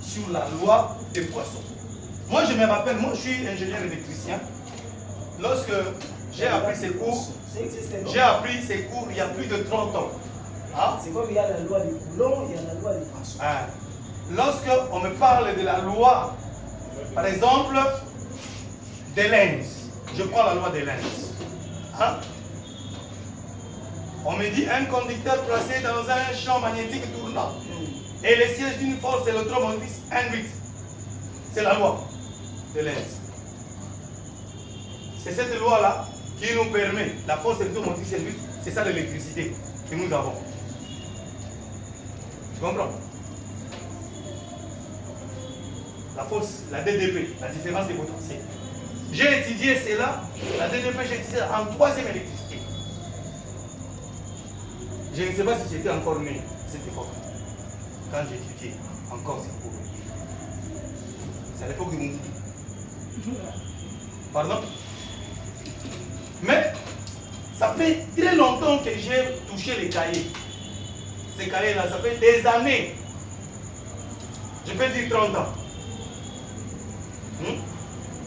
sur la loi des poissons. Moi, je me rappelle, moi, je suis ingénieur électricien. Lorsque j'ai appris ces cours, il y a plus de 30 ans. Ah. C'est comme il y a la loi des Coulomb, il y a la loi des poissons. Ah. Lorsque on me parle de la loi, par exemple, des lenses, je prends la loi des lenses. Hein? On me dit un conducteur placé dans un champ magnétique tournant et le siège d'une force électromotrice induite. C'est la loi de lenses. C'est cette loi-là qui nous permet, la force électromotrice induite, c'est ça l'électricité que nous avons. Tu comprends? La force, la DDP, la différence des potentiels. J'ai étudié cela, la DDP, j'ai étudié en 3e électricité. Je ne sais pas si j'étais encore né à cette époque, quand j'ai étudié encore ces cours. C'est à l'époque de mon goût. Pardon? Mais ça fait très longtemps que j'ai touché les cahiers. Ces cahiers-là, ça fait des années. Je peux dire 30 ans.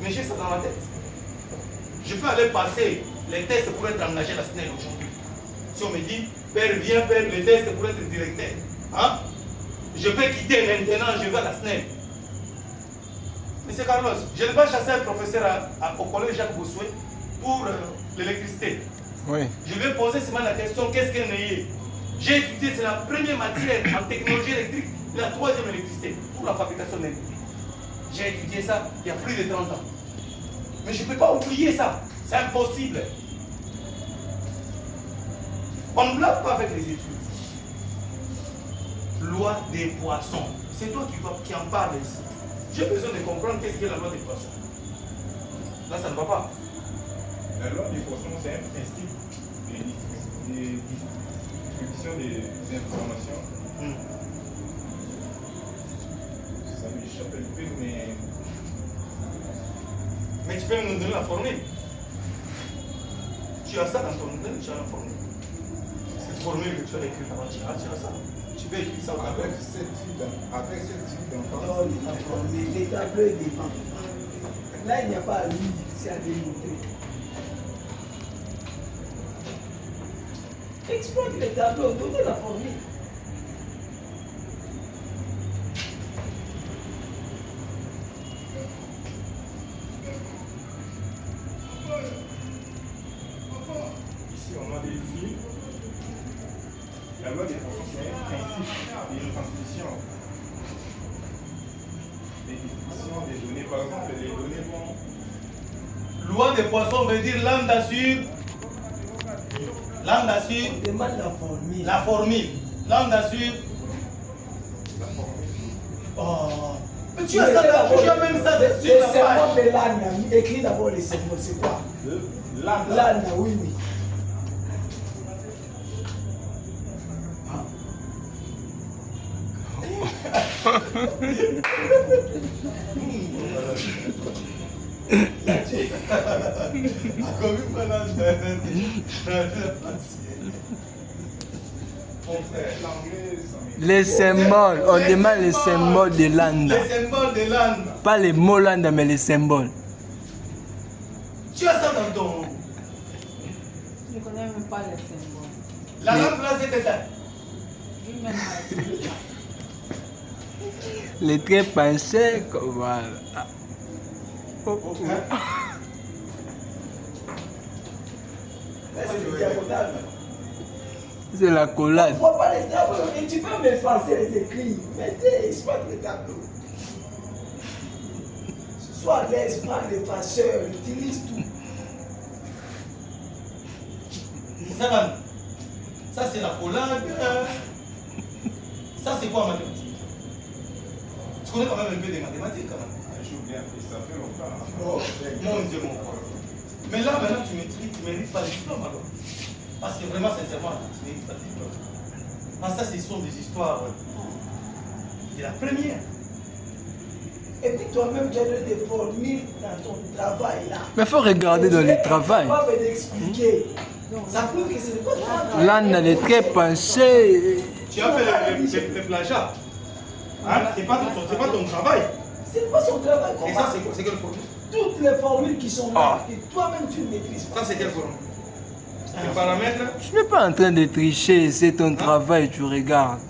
Mais j'ai ça dans la tête. Je peux aller passer les tests pour être engagé à la SNEL aujourd'hui. Si on me dit, père, viens faire les tests pour être directeur. Hein? Je peux quitter maintenant, je vais à la SNEL. Monsieur Carlos, je ne vais pas chasser un professeur au collège Jacques Bossuet pour l'électricité. Oui. Je vais poser seulement la question, qu'est-ce qu'un œillet? J'ai étudié, c'est la première matière en technologie électrique, la 3e électricité pour la fabrication d'électricité. J'ai étudié ça il y a plus de 30 ans. Mais je ne peux pas oublier ça. C'est impossible. On ne blague pas avec les études. Loi des poissons. C'est toi qui en parles ici. J'ai besoin de comprendre qu'est-ce qu'est la loi des poissons. Là, ça ne va pas. La loi des poissons, c'est un principe de distribution des informations. Ça m'échappe un peu, mais... Mais tu peux nous donner la formule. Tu as ça dans ton modèle, tu as la formule. Cette formule que tu as écrite avant, tu as ça. Tu peux écrire ça au tableau. Avec cette fille d'enfant. Non, la formule, les tableaux et des vents. Là, il n'y a pas à lire, c'est à démontrer. Exploite les tableaux, donnez la formule. Ici, on a des fils. La loi des poissons, c'est un principe et une transmission. Des distributions des données. Par exemple, les données vont... Loi des poissons veut dire lambda sur. Lambda sur. On demande la formule. La formule. Lambda sur. La formule. Oh. Mais tu as ça, tu as même ça sur la page. Les symboles page. de l'âne, écris d'abord les symboles, c'est quoi? L'âne. L'âne, oui, oui. Les symboles, on demande les symboles de l'anda. Les symboles de l'âne. Pas les mots landa, mais les symboles. Tu as ça dans ton. Je ne connais même pas les symboles. La lampe là, c'est éteint. Lui-même m'a dit. Les traits pensés, voilà. Oh, oh. Là, c'est le diagonal. C'est la collade. Il ne faut pas les tableaux. Et tu peux m'effacer les écrits. Mettez, exploite les tableaux. Sois à l'aise, prends l'effaceur, utilise tout. C'est ça, man. Ça, c'est la collade. Ça, c'est quoi en mathématiques? Tu connais quand même un peu des mathématiques, quand même. J'ai oublié, ça fait longtemps. Oh, mon Dieu, mon corps. Mais là, maintenant, tu mérites pas le diplôme, alors. Parce que vraiment, sincèrement, tu mérites pas le diplôme. Parce que ça, ce sont des histoires de la première. Et puis toi-même, tu as donné des formules dans ton travail là. Mais il faut regarder dans le travail. Pas me l'expliquer. Ça prouve que ce n'est pas toi. L'anda, les traits pensés. Tu as fait les plagiats. Hein? C'est pas ton travail. C'est pas son travail. Et ça, c'est quoi? C'est quelle formule? Toutes les formules qui sont là, que toi-même tu ne maîtrises pas. Ça, c'est quelle formule? Les paramètres? Je suis pas en train de tricher, c'est ton travail, tu regardes.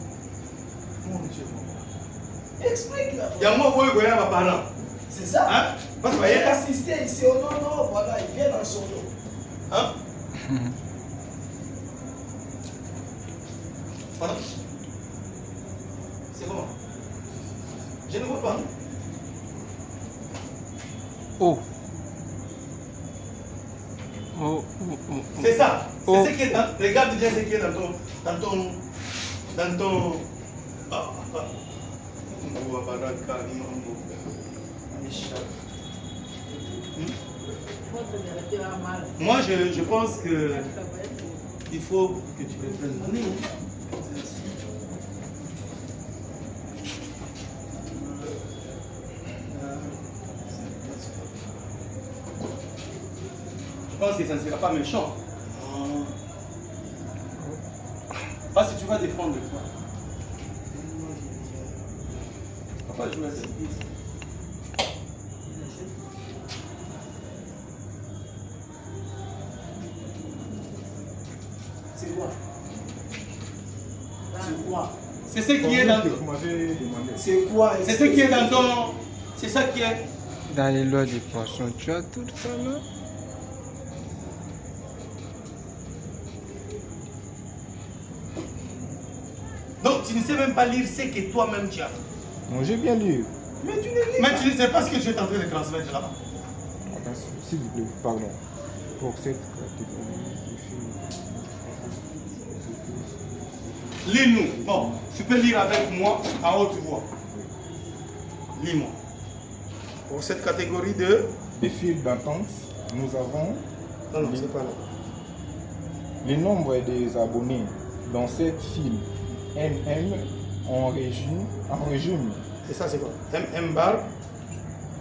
Explique la Il y a moi, moi, je ma parent. C'est ça. Hein? Parce que J'ai voyez, assisté ici au non, voilà, il vient dans son nom. hein? Pardon? C'est comment? Je ne vois pas. Oh. Oh, oh, oh, oh. C'est ça. C'est Oh. ce qui est dans. Regarde bien ce qui est dans ton. Ah, ah. Moi, je pense que il faut que tu reprennes mon nez. Je pense que ça ne sera pas méchant. Parce que tu vas défendre toi. Pourquoi jouer à cette piste? C'est quoi? C'est quoi? C'est ce qui est dans ton. Vous m'avez demandé. C'est quoi? C'est ce qui est dans ton. C'est ça qui est. Dans les lois des poissons, tu as tout ça là? Donc tu ne sais même pas lire ce que toi-même tu as fait. Non, j'ai bien lu. Mais tu ne lis Mais pas. tu ne sais pas ce que tu es en train de transmettre là-bas. S'il vous plaît, pardon. Pour cette catégorie de films. Lis-nous. Bon, tu peux lire avec moi à haute voix. Lis-moi. Pour cette catégorie de. Des fils d'attente, nous avons Non, c'est pas là. le nombre des abonnés dans cette file MM en régime Et ça, c'est quoi? M bar.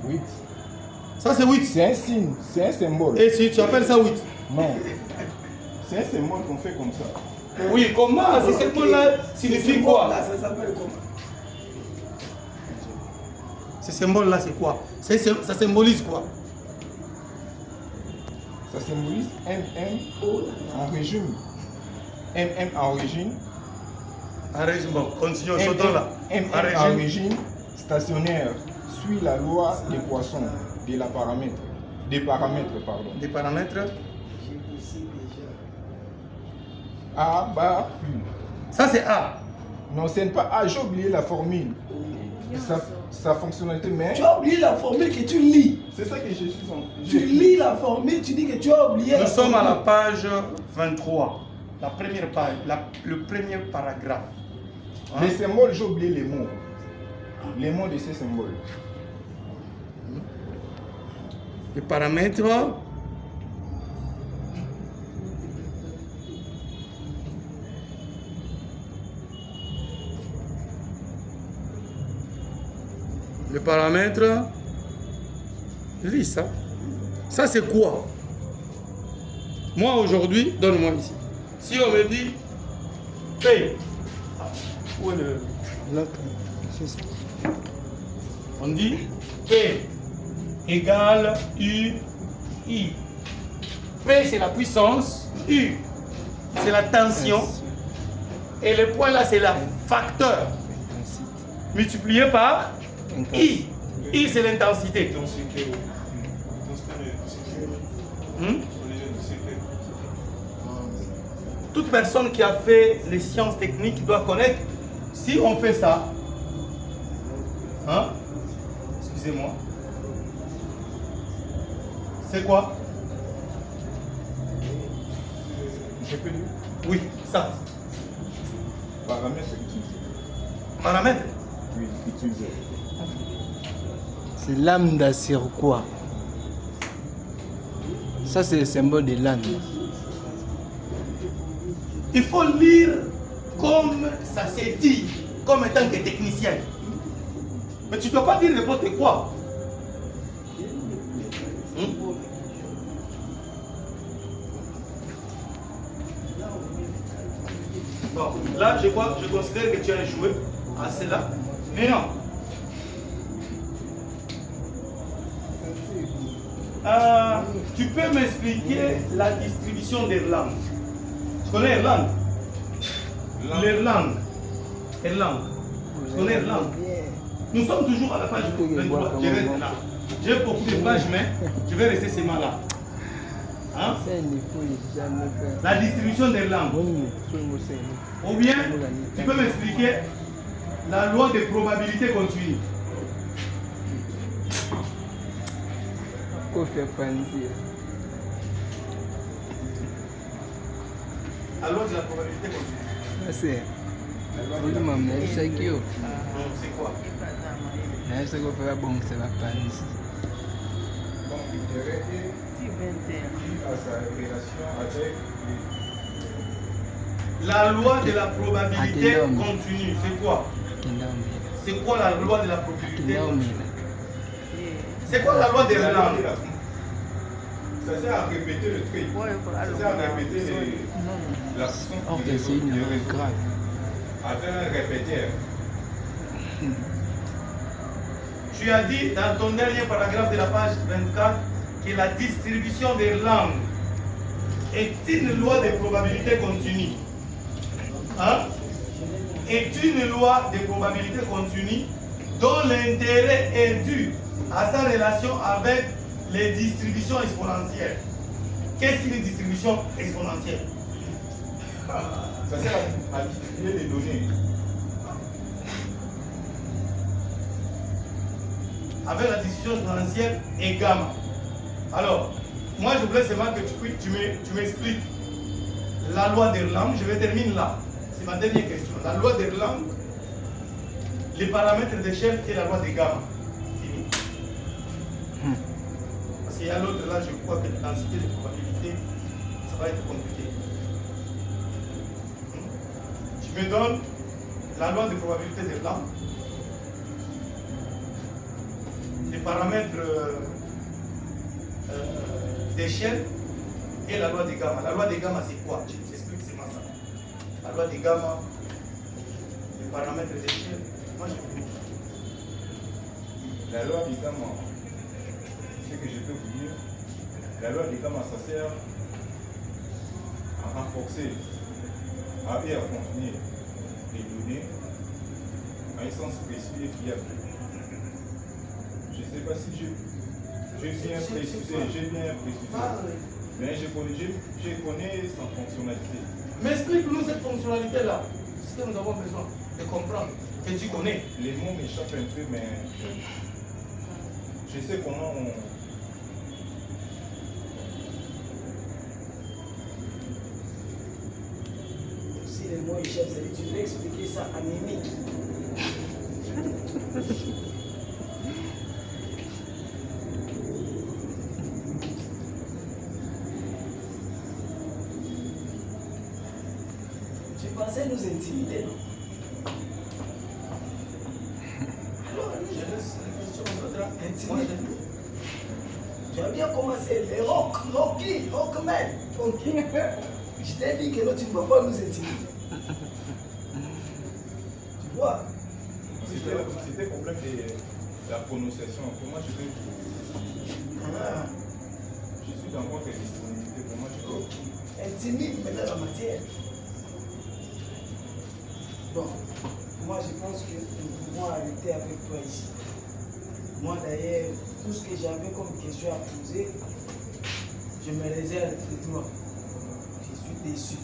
8. Ça, c'est 8. C'est un signe, c'est un symbole. Et si tu appelles ça 8? Non. C'est un symbole qu'on fait comme ça. Oui, comment? C'est ce symbole-là signifie quoi? Là, ça s'appelle comment? Ce symbole-là, c'est quoi? Ça symbolise quoi? Ça symbolise MM en régime. MM en régime. En régime, bon, continuons, sautons là. MM en régime stationnaire suit la loi des poissons, de la paramètre. Des paramètres, pardon. Des paramètres. A, bar, U. Ça, c'est A. Non, ce n'est pas A, j'ai oublié la formule. Sa fonctionnalité, mais Tu as oublié la formule que tu lis. c'est ça que je suis en. Tu lis la formule, tu dis que tu as oublié Nous la sommes à la formule. page 23. La première page, le premier paragraphe. Hein? Les symboles, j'ai oublié les mots. Les mots de ces symboles. Les paramètres. Les paramètres. Lis ça. Ça, c'est quoi? Moi, aujourd'hui, donne-moi ici. Si on me dit P. Où est le. L'autre, c'est ça. On dit P égale U, I. P, c'est la puissance. U, c'est la tension. Et le point là, c'est le facteur. Multiplié par I. I, c'est l'intensité. Toute personne qui a fait les sciences techniques doit connaître. Si on fait ça, hein? Excusez-moi. C'est quoi? J'ai pu dire. Oui, ça. Paramètres utilisés. Paramètre. Oui, utilisés. C'est lambda sur quoi? Ça, c'est le symbole de lambda. Il faut lire comme ça s'est dit, comme étant que technicien. Mais tu ne dois pas dire n'importe quoi. Bon, là, je considère que tu as joué à cela. Maintenant, tu peux m'expliquer la distribution des langues? Tu connais Irlande? L'Irlande. Irlande. Tu connais Irlande? Nous sommes toujours à la page 23. Je reste là. J'ai beaucoup de pages, mais je vais rester seulement là. Hein? La distribution des langues. Ou bien, tu peux m'expliquer la loi de probabilité continue. La loi de la probabilité continue. C'est quoi? Donc, il dirait à sa relation avec la loi de la probabilité continue, c'est quoi? C'est quoi la loi de la probabilité continue? C'est quoi la loi des langues? ça sert à répéter le truc. Ça sert à répéter la puissance du réseau. À faire un répéteur. Tu as dit dans ton dernier paragraphe de la page 24 que la distribution des langues est une loi de probabilité continue. Hein? Est une loi de probabilité continue dont l'intérêt est dû à sa relation avec les distributions exponentielles. Qu'est-ce qu'une distribution exponentielle? Ça sert à distribuer les données. Avec la distribution exponentielle et gamma. Alors, moi je voulais seulement que tu m'expliques la loi d'Erlang. Je vais terminer là. C'est ma dernière question. La loi d'Erlang, les paramètres d'échelle et la loi de gamma. Fini. Parce qu'il y a l'autre là, je crois que la densité de probabilité, ça va être compliqué. Tu me donnes la loi de probabilité d'Erlang, les paramètres d'échelle et la loi de gamma. La loi de gamma, c'est quoi? Je vous explique seulement ça. La loi de gamma, les paramètres d'échelle. Moi, je vous dis. La loi de gamma, ce que je peux vous dire, la loi de gamma, ça sert à renforcer, à continuer les données à un sens précis et fiable. Je ne sais pas si j'ai bien précisé, mais je connais sa fonctionnalité. Mais explique-nous cette fonctionnalité-là, ce que nous avons besoin de comprendre, que tu connais. Les mots m'échappent un peu, mais je sais comment on... Si les mots échappent, tu veux expliquer ça en mimique. Tu pensais nous intimider, non? Alors, Je laisse les questions intimider. Tu as bien commencé, les rockman. Je t'ai dit que non, tu ne vas pas nous intimider. Tu vois? C'était problème de la prononciation. Comment je peux... Je suis dans votre disponibilité. Comment je peux... Intimide maintenant la matière. Bon, moi je pense que nous pouvons arrêter avec toi ici. Moi d'ailleurs, tout ce que j'avais comme question à poser, je me réserve de toi. Je suis déçu.